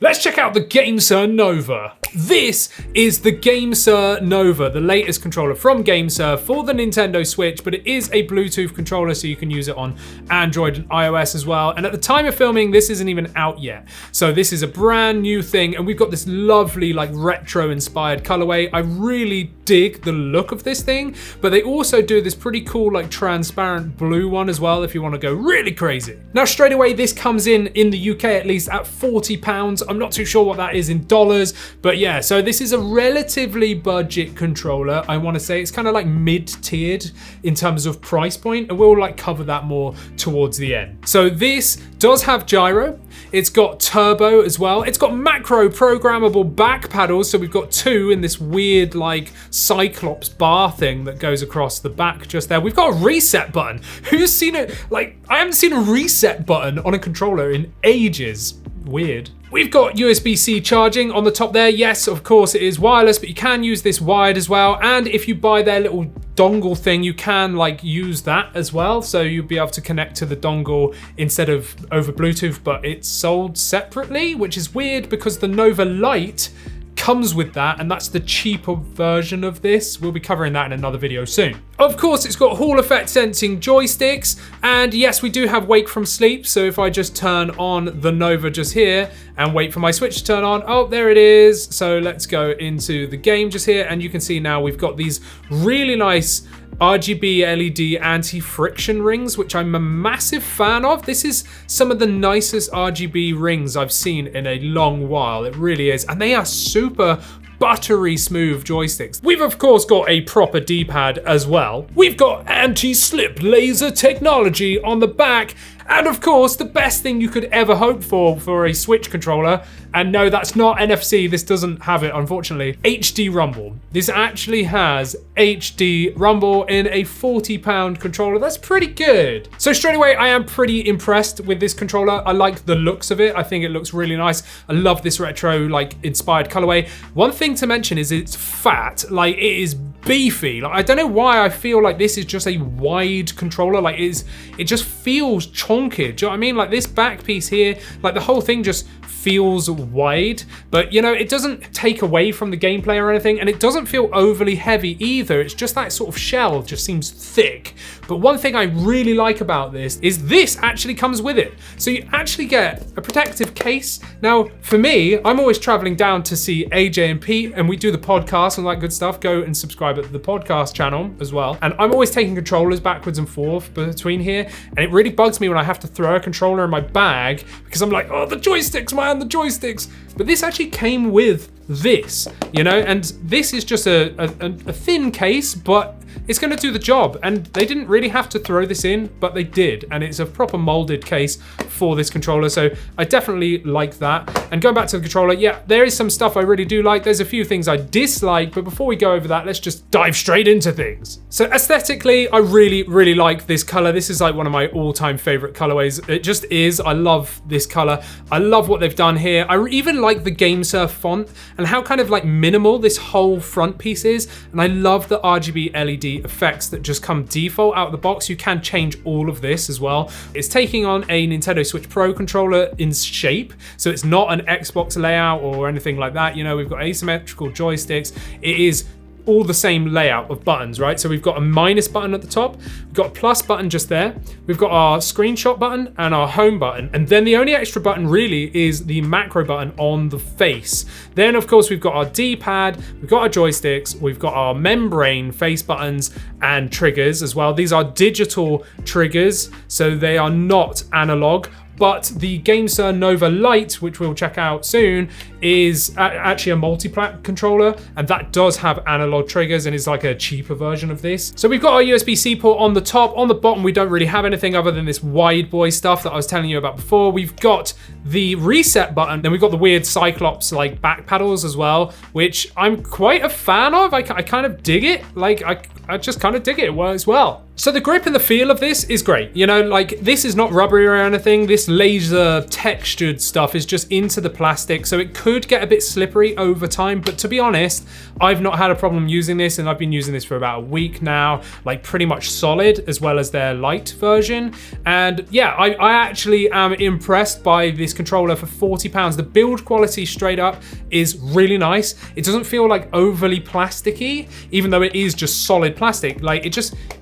Let's check out the Gamesir Nova. This is the Gamesir Nova, the latest controller from Gamesir for the Nintendo Switch, but it is a Bluetooth controller, so you can use it on Android and iOS as well. And at the time of filming, this isn't even out yet. So this is a brand new thing, and we've got this lovely, like, retro-inspired colorway. I really dig the look of this thing, but they also do this pretty cool, like, transparent blue one as well, if you want to go really crazy. Now, straight away, this comes in the UK at least, at £40. I'm not too sure what that is in dollars, but yeah, so this is a relatively budget controller. I want to say it's kind of like mid-tiered in terms of price point, and we'll like cover that more towards the end. So this does have gyro. It's got turbo as well. It's got macro programmable back paddles. So we've got two in this weird like cyclops bar thing that goes across the back just there. We've got a reset button. Who's seen it? Like, I haven't seen a reset button on a controller in ages. Weird. We've got USB-C charging on the top there. Yes, of course it is wireless, but you can use this wired as well. And if you buy their little dongle thing, you can like use that as well. So you'll be able to connect to the dongle instead of over Bluetooth, but it's sold separately, which is weird because the Nova Lite comes with that, and that's the cheaper version of this. We'll be covering that in another video soon. Of course, it's got Hall effect sensing joysticks, and yes, we do have wake from sleep. So if I just turn on the Nova just here and wait for my Switch to turn on, oh, there it is. So let's go into the game just here, and you can see now we've got these really nice RGB LED anti-friction rings, which I'm a massive fan of. This is some of the nicest RGB rings I've seen in a long while. It really is. And they are super buttery smooth joysticks. We've of course got a proper D-pad as well. We've got anti-slip laser technology on the back. And of course, the best thing you could ever hope for a Switch controller, and no, that's not NFC, this doesn't have it, unfortunately, HD Rumble. This actually has HD Rumble in a £40 controller. That's pretty good. So straight away, I am pretty impressed with this controller. I like the looks of it. I think it looks really nice. I love this retro, like, inspired colorway. One thing to mention is it's fat, like, it is beefy. Like, I don't know why I feel like this is just a wide controller. Like, it just feels chonky. Do you know what I mean? Like this back piece here, like the whole thing just feels wide, but you know, it doesn't take away from the gameplay or anything, and it doesn't feel overly heavy either. It's just that sort of shell just seems thick. But one thing I really like about this is this actually comes with it. So you actually get a protective case. Now, for me, I'm always traveling down to see AJ and Pete, and we do the podcast and all that good stuff. Go and subscribe at the podcast channel as well. And I'm always taking controllers backwards and forth between here, and it really bugs me when I have to throw a controller in my bag because I'm like, oh, the joysticks, man, the joysticks. But this actually came with this, you know, and this is just a thin case, but it's going to do the job. And they didn't really have to throw this in, but they did, and it's a proper molded case for this controller, so I definitely like that. And going back to the controller, yeah, there is some stuff I really do like. There's a few things I dislike, but before we go over that, let's just dive straight into things. So aesthetically, I really like this color. This is like one of my all-time favorite colorways. It just is. I love this color. I love what they've done here. I even like the Gamesir font and how kind of like minimal this whole front piece is. And I love the RGB LED effects that just come default out of the box. You can change all of this as well. It's taking on a Nintendo Switch Pro controller in shape. So it's not an Xbox layout or anything like that. You know, we've got asymmetrical joysticks. It is all the same layout of buttons, right? So we've got a minus button at the top, we've got a plus button just there, we've got our screenshot button and our home button, and then the only extra button really is the macro button on the face. Then of course we've got our D-pad, we've got our joysticks, we've got our membrane face buttons and triggers as well. These are digital triggers, so they are not analog. But the Gamesir Nova Lite, which we'll check out soon, is actually a multi-plat controller, and that does have analog triggers and is like a cheaper version of this. So we've got our USB-C port on the top. On the bottom, we don't really have anything other than this wide boy stuff that I was telling you about before. We've got the reset button, then we've got the weird cyclops like back paddles as well, which I'm quite a fan of. I kind of dig it. Like, I just kind of dig it. It works well. So the grip and the feel of this is great. You know, like this is not rubbery or anything. This laser textured stuff is just into the plastic. So it could get a bit slippery over time. But to be honest, I've not had a problem using this, and I've been using this for about a week now, like pretty much solid, as well as their light version. And yeah, I actually am impressed by this controller for £40. The build quality straight up is really nice. It doesn't feel like overly plasticky, even though it is just solid plastic. Like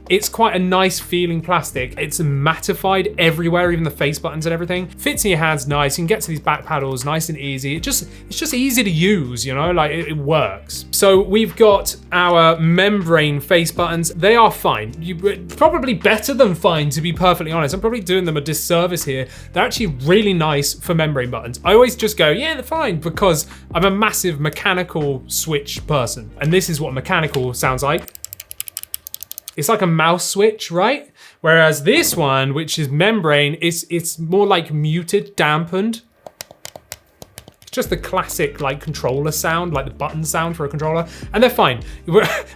it's quite a nice feeling plastic. It's mattified everywhere, even the face buttons and everything. Fits in your hands nice. You can get to these back paddles nice and easy. It's just easy to use, you know, like it works. So we've got our membrane face buttons. They are fine. Probably better than fine, to be perfectly honest. I'm probably doing them a disservice here. They're actually really nice for membrane buttons. I always just go, yeah, they're fine, because I'm a massive mechanical switch person. And this is what mechanical sounds like. It's like a mouse switch, right? Whereas this one, which is membrane, it's more like muted, dampened. It's just the classic like controller sound, like the button sound for a controller, and they're fine.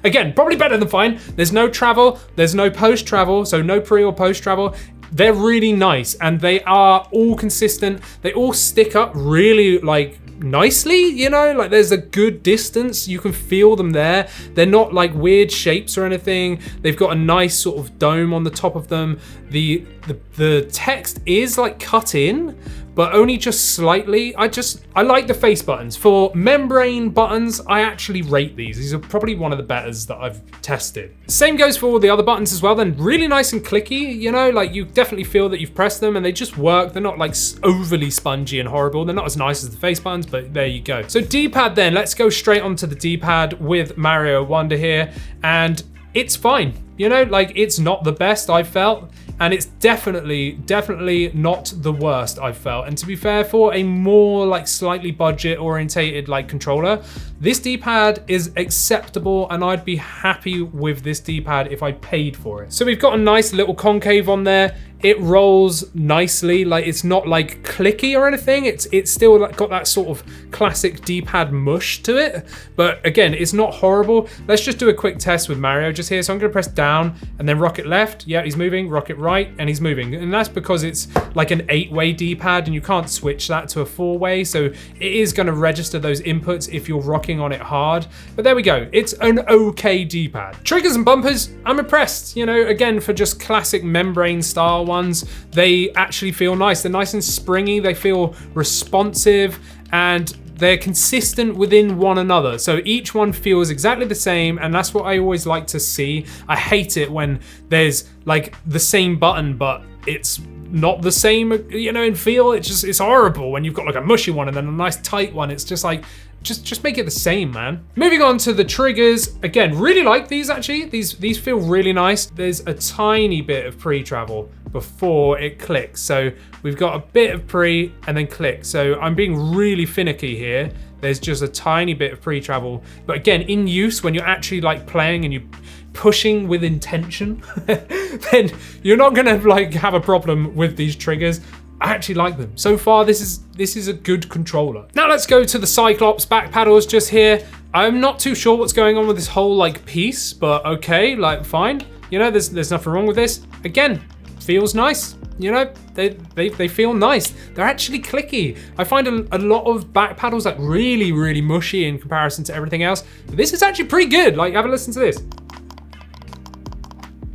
Again, probably better than fine. There's no travel, there's no post travel, so no pre or post travel. They're really nice, and they are all consistent. They all stick up really like nicely, you know, like there's a good distance. You can feel them there. They're not like weird shapes or anything. They've got a nice sort of dome on the top of them. The text is like cut in, but only just slightly. I like the face buttons. For membrane buttons, I actually rate these. These are probably one of the betters that I've tested. Same goes for all the other buttons as well. They're really nice and clicky, you know, like you definitely feel that you've pressed them and they just work. They're not like overly spongy and horrible. They're not as nice as the face buttons, but there you go. So D-pad then, let's go straight onto the D-pad with Mario Wonder here. And it's fine, you know, like it's not the best I've felt. And it's definitely not the worst I've felt. And to be fair, for a more like slightly budget orientated like controller, this D-pad is acceptable, and I'd be happy with this D-pad if I paid for it. So we've got a nice little concave on there. It rolls nicely, like it's not like clicky or anything. It's still like got that sort of classic D-pad mush to it. But again, it's not horrible. Let's just do a quick test with Mario just here. So I'm gonna press down and then rocket left. Yeah, he's moving, rocket right, and he's moving. And that's because it's like an 8-way D-pad and you can't switch that to a 4-way. So it is gonna register those inputs if you're rocking on it hard. But there we go. It's an okay D-pad. Triggers and bumpers, I'm impressed. You know, again, for just classic membrane style ones, they actually feel nice. They're nice and springy. They feel responsive, and they're consistent within one another. So each one feels exactly the same, and that's what I always like to see. I hate it when there's like the same button, but it's not the same, you know, in feel. It's horrible when you've got like a mushy one and then a nice tight one. It's just like, just make it the same, man. Moving on to the triggers. Again, really like these actually. These feel really nice. There's a tiny bit of pre-travel before it clicks. So we've got a bit of pre and then click. So I'm being really finicky here. There's just a tiny bit of pre-travel. But again, in use, when you're actually like playing and you're pushing with intention, then you're not gonna like have a problem with these triggers. I actually like them. So far, this is a good controller. Now let's go to the Cyclops back paddles just here. I'm not too sure what's going on with this whole like piece, but okay, like fine. You know, there's nothing wrong with this. Again, feels nice. You know, they feel nice. They're actually clicky. I find a lot of back paddles like really mushy in comparison to everything else. But this is actually pretty good. Like, have a listen to this.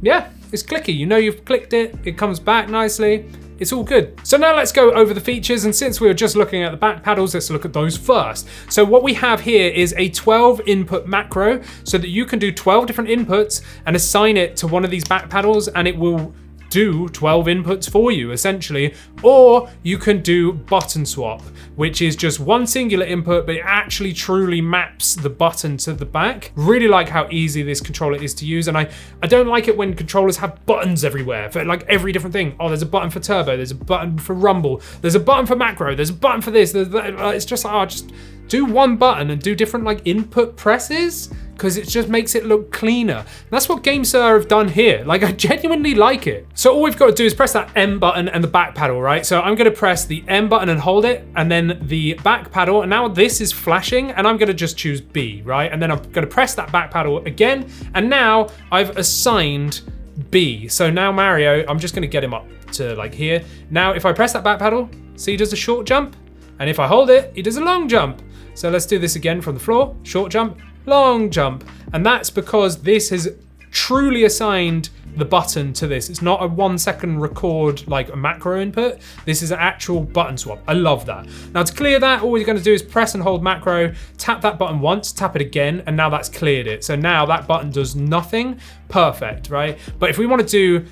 Yeah, it's clicky. You know you've clicked it. It comes back nicely. It's all good. So now let's go over the features, and since we were just looking at the back paddles, let's look at those first. So what we have here is a 12 input macro, so that you can do 12 different inputs and assign it to one of these back paddles, and it will do 12 inputs for you essentially. Or you can do button swap, which is just one singular input, but it actually truly maps the button to the back. Really like how easy this controller is to use, and I don't like it when controllers have buttons everywhere for like every different thing. Oh, there's a button for turbo, there's a button for rumble, there's a button for macro, there's a button for this, it's just like, oh, just do one button and do different like input presses, because it just makes it look cleaner. And that's what Gamesir have done here. Like, I genuinely like it. So all we've got to do is press that M button and the back paddle, right? So I'm gonna press the M button and hold it, and then the back paddle, and now this is flashing, and I'm gonna just choose B, right? And then I'm gonna press that back paddle again, and now I've assigned B. So now Mario, I'm just gonna get him up to like here. Now, if I press that back paddle, see he does a short jump. And if I hold it, he does a long jump. So let's do this again from the floor. Short jump, long jump. And that's because this has truly assigned the button to this. It's not a 1 second record like a macro input. This is an actual button swap. I love that. Now to clear that, all you're gonna do is press and hold macro, tap that button once, tap it again, and now that's cleared it. So now that button does nothing. Perfect, right? But if we wanna do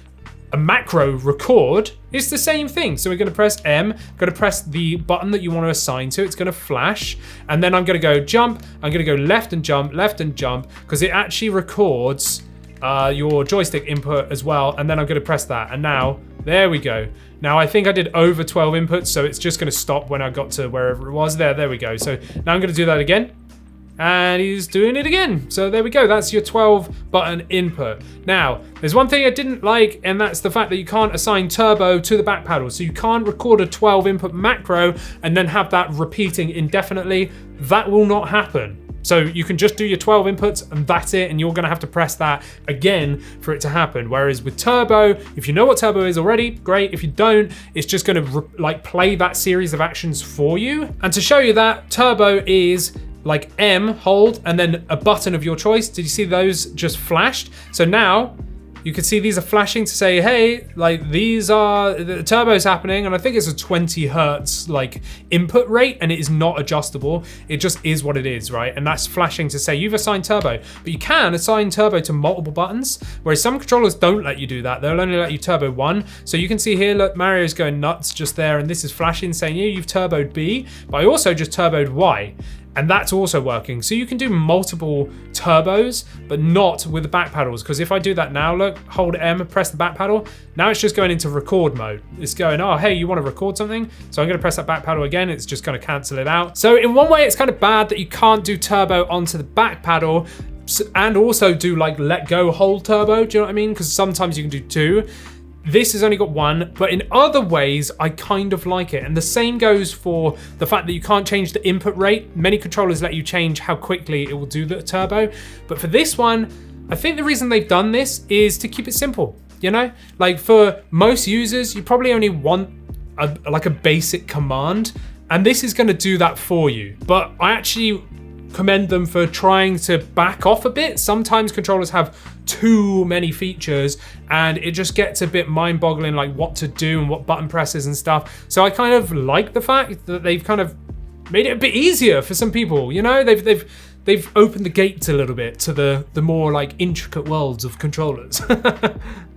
a macro record, it's the same thing. So we're gonna press M, gonna press the button that you wanna assign to, it's gonna flash, and then I'm gonna go jump, I'm gonna go left and jump, because it actually records your joystick input as well, and then I'm gonna press that, and now, there we go. Now I think I did over 12 inputs, so it's just gonna stop when I got to wherever it was. There we go. So now I'm gonna do that again, and he's doing it again. So there we go, that's your 12 button input. Now, there's one thing I didn't like, and that's the fact that you can't assign turbo to the back paddle. So you can't record a 12 input macro and then have that repeating indefinitely. That will not happen. So you can just do your 12 inputs and that's it, and you're gonna have to press that again for it to happen. Whereas with turbo, if you know what turbo is already, great. If you don't, it's just gonna like play that series of actions for you. And to show you that, turbo is like M, hold, and then a button of your choice. Did you see those just flashed? So now, you can see these are flashing to say, hey, like these are, the turbo's happening, and I think it's a 20 hertz like input rate, and it is not adjustable. It just is what it is, right? And that's flashing to say you've assigned turbo, but you can assign turbo to multiple buttons, whereas some controllers don't let you do that. They'll only let you turbo one. So you can see here, look, Mario's going nuts just there, and this is flashing saying, yeah, you've turboed B, but I also just turboed Y. And that's also working. So you can do multiple turbos, but not with the back paddles. Because if I do that now, look, hold M, press the back paddle. Now it's just going into record mode. It's going, oh, hey, you want to record something? So I'm going to press that back paddle again. It's just going to cancel it out. So in one way, it's kind of bad that you can't do turbo onto the back paddle and also do like let go, hold turbo. Do you know what I mean? Because sometimes you can do two. This has only got one, but in other ways, I kind of like it. And the same goes for the fact that you can't change the input rate. Many controllers let you change how quickly it will do the turbo. But for this one, I think the reason they've done this is to keep it simple, you know? Like for most users, you probably only want like a basic command, and this is gonna do that for you. But I actually commend them for trying to back off a bit. Sometimes controllers have too many features and it just gets a bit mind-boggling, like what to do and what button presses and stuff. So I kind of like the fact that they've kind of made it a bit easier for some people, you know? They've opened the gates a little bit to the more like intricate worlds of controllers.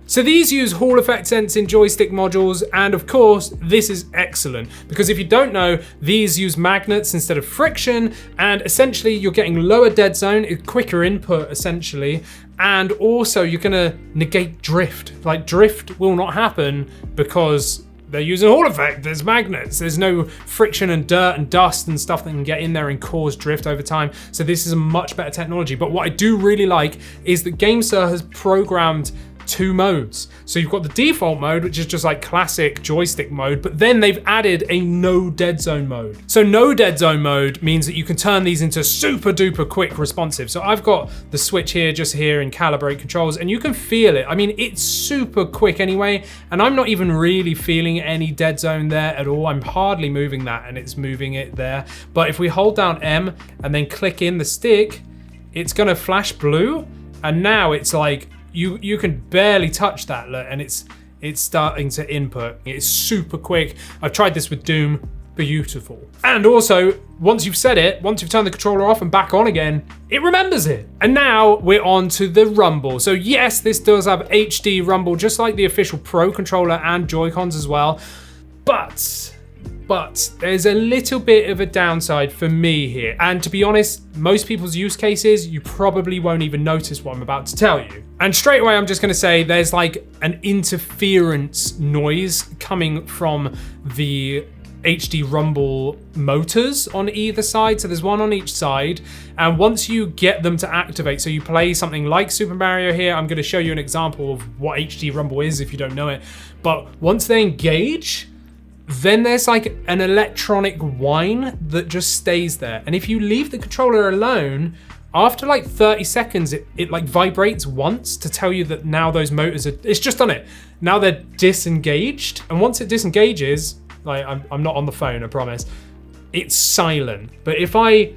So these use Hall effect sensing joystick modules, and of course, this is excellent because if you don't know, these use magnets instead of friction, and essentially you're getting lower dead zone, quicker input essentially, and also you're gonna negate drift. Like drift will not happen because they're using Hall effect, there's magnets, there's no friction and dirt and dust and stuff that can get in there and cause drift over time. So this is a much better technology. But what I do really like is that Gamesir has programmed two modes. So you've got the default mode, which is just like classic joystick mode, but then they've added a no dead zone mode. So no dead zone mode means that you can turn these into super duper quick responsive. So I've got the switch here, just here in calibrate controls, and you can feel it. I mean, it's super quick anyway, and I'm not even really feeling any dead zone there at all. I'm hardly moving that and it's moving it there. But if we hold down M and then click in the stick, it's gonna flash blue, and now it's like, you can barely touch that, look, and it's starting to input. It's super quick. I've tried this with Doom, beautiful. And also, once you've set it, once you've turned the controller off and back on again, it remembers it. And now we're on to the rumble. So yes, this does have HD rumble, just like the official Pro controller and Joy-Cons as well. But there's a little bit of a downside for me here. And to be honest, most people's use cases, you probably won't even notice what I'm about to tell you. And straight away, I'm just gonna say there's like an interference noise coming from the HD rumble motors on either side. So there's one on each side. And once you get them to activate, so you play something like Super Mario here, I'm gonna show you an example of what HD rumble is if you don't know it. But once they engage, then there's like an electronic whine that just stays there. And if you leave the controller alone, after like 30 seconds, it like vibrates once to tell you that now those motors are, it's just done it. Now they're disengaged. And once it disengages, like I'm not on the phone, I promise, it's silent. But if I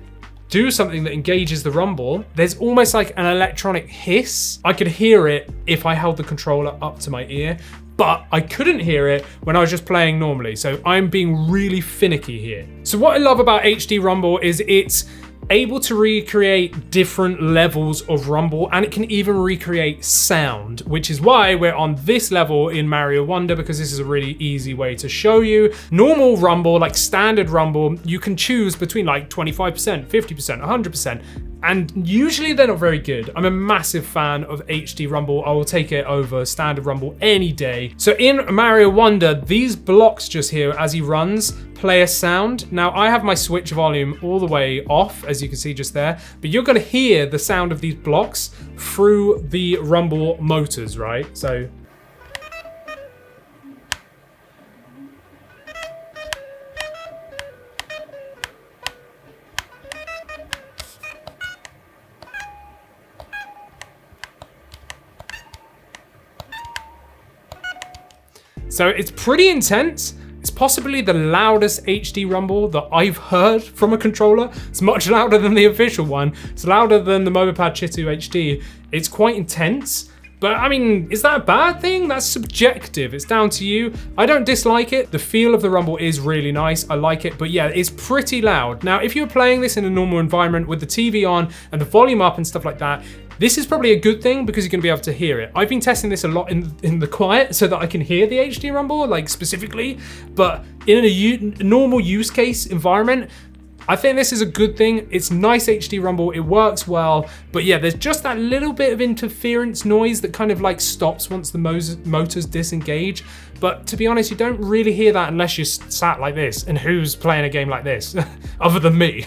do something that engages the rumble, there's almost like an electronic hiss. I could hear it if I held the controller up to my ear, but I couldn't hear it when I was just playing normally. So I'm being really finicky here. So what I love about HD Rumble is it's able to recreate different levels of rumble, and it can even recreate sound, which is why we're on this level in Mario Wonder, because this is a really easy way to show you. Normal rumble, like standard rumble, you can choose between like 25%, 50%, 100%, and usually they're not very good. I'm a massive fan of HD Rumble. I will take it over standard rumble any day. So in Mario Wonder, these blocks just here as he runs play a sound. Now I have my Switch volume all the way off, as you can see just there, but you're gonna hear the sound of these blocks through the rumble motors, right? So it's pretty intense. It's possibly the loudest HD rumble that I've heard from a controller. It's much louder than the official one. It's louder than the Mobipad Chitu HD. It's quite intense, but I mean, is that a bad thing? That's subjective. It's down to you. I don't dislike it. The feel of the rumble is really nice. I like it, but yeah, it's pretty loud. Now, if you're playing this in a normal environment with the TV on and the volume up and stuff like that, this is probably a good thing because you're gonna be able to hear it. I've been testing this a lot in the quiet so that I can hear the HD rumble, like specifically, but in a normal use case environment, I think this is a good thing. It's nice HD rumble, it works well, but yeah, there's just that little bit of interference noise that kind of like stops once the motors disengage. But to be honest, you don't really hear that unless you're sat like this, and who's playing a game like this, other than me?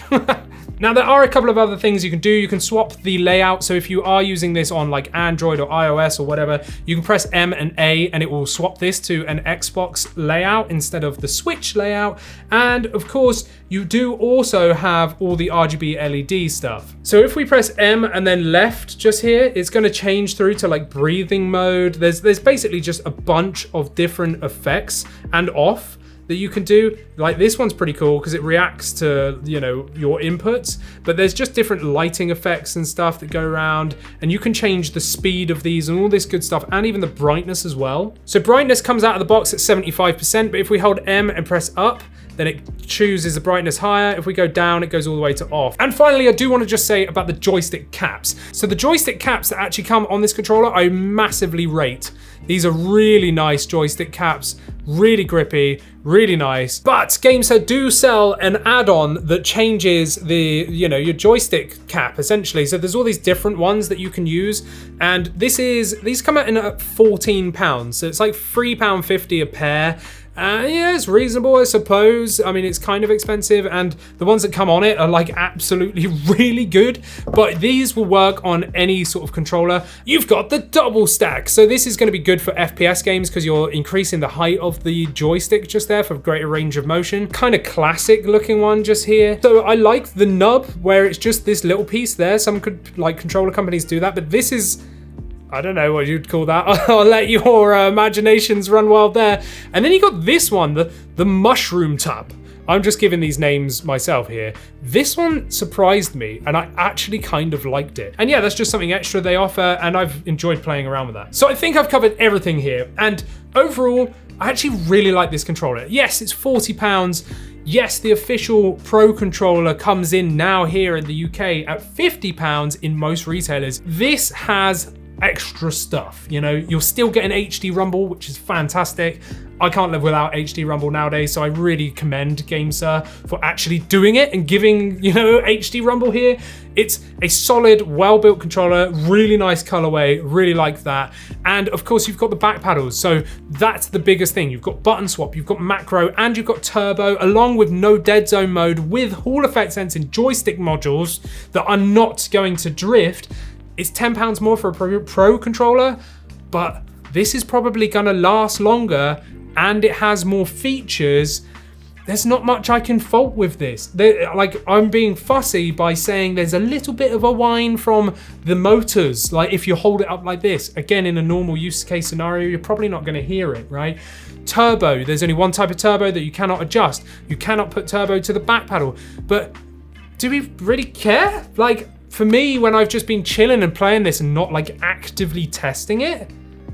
Now, there are a couple of other things you can do. You can swap the layout. So if you are using this on like Android or iOS or whatever, you can press M and A and it will swap this to an Xbox layout instead of the Switch layout. And of course, you do also have all the RGB LED stuff. So if we press M and then left just here, it's gonna change through to like breathing mode. There's basically just a bunch of different effects and off that you can do. Like this one's pretty cool because it reacts to, you know, your inputs, but there's just different lighting effects and stuff that go around, and you can change the speed of these and all this good stuff, and even the brightness as well. So brightness comes out of the box at 75%, but if we hold M and press up, then it chooses the brightness higher. If we go down, it goes all the way to off. And finally, I do want to just say about the joystick caps. So the joystick caps that actually come on this controller, I massively rate. These are really nice joystick caps, really grippy, really nice. But Gamesir do sell an add-on that changes the, you know, your joystick cap essentially. So there's all these different ones that you can use, and these come out in at £14. So it's like £3.50 a pair. Yeah, it's reasonable, I suppose. I mean, it's kind of expensive, and the ones that come on it are like absolutely really good, but these will work on any sort of controller. You've got the double stack, so this is going to be good for FPS games because you're increasing the height of the joystick just there for greater range of motion. Kind of classic looking one just here. So I like the nub where it's just this little piece there. Some could, like, controller companies do that, but this is, I don't know what you'd call that. I'll let your imaginations run wild there. And then you got this one, the mushroom tub. I'm just giving these names myself here. This one surprised me, and I actually kind of liked it. And yeah, that's just something extra they offer, and I've enjoyed playing around with that. So I think I've covered everything here, and overall, I actually really like this controller. Yes, it's £40. Yes, the official Pro controller comes in now here in the UK at £50 in most retailers. This has extra stuff, you know, you're still getting HD rumble, which is fantastic. I can't live without HD rumble nowadays, so I really commend Gamesir for actually doing it and giving, you know, HD rumble here. It's a solid, well-built controller, really nice colorway, really like that. And of course, you've got the back paddles, so that's the biggest thing. You've got button swap, you've got macro, and you've got turbo, along with no Deadzone mode with Hall effect sensing joystick modules that are not going to drift. It's £10 more for a Pro controller, but this is probably gonna last longer, and it has more features. there's not much I can fault with this. Like, I'm being fussy by saying there's a little bit of a whine from the motors. Like, if you hold it up like this, again, in a normal use case scenario, you're probably not gonna hear it, right? Turbo, there's only one type of turbo that you cannot adjust. You cannot put turbo to the back pedal. But do we really care? Like, for me, when I've just been chilling and playing this and not like actively testing it,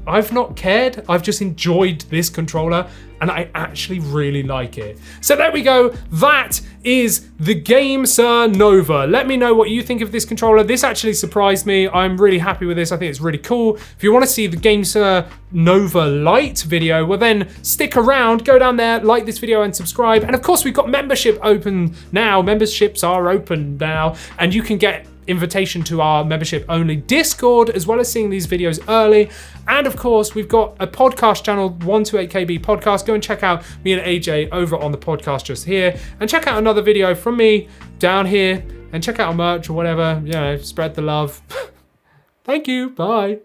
I've not cared. I've just enjoyed this controller and I actually really like it. So there we go. That is the Gamesir Nova. Let me know what you think of this controller. This actually surprised me. I'm really happy with this. I think it's really cool. If you want to see the Gamesir Nova Lite video, well then stick around, go down there, like this video and subscribe. And of course, we've got membership open now. Memberships are open now and you can get invitation to our membership only Discord, as well as seeing these videos early. And of course, we've got a podcast channel, 128KB Podcast. Go and check out me and AJ over on the podcast just here, and check out another video from me down here, and check out our merch or whatever, you know, spread the love. Thank you, bye.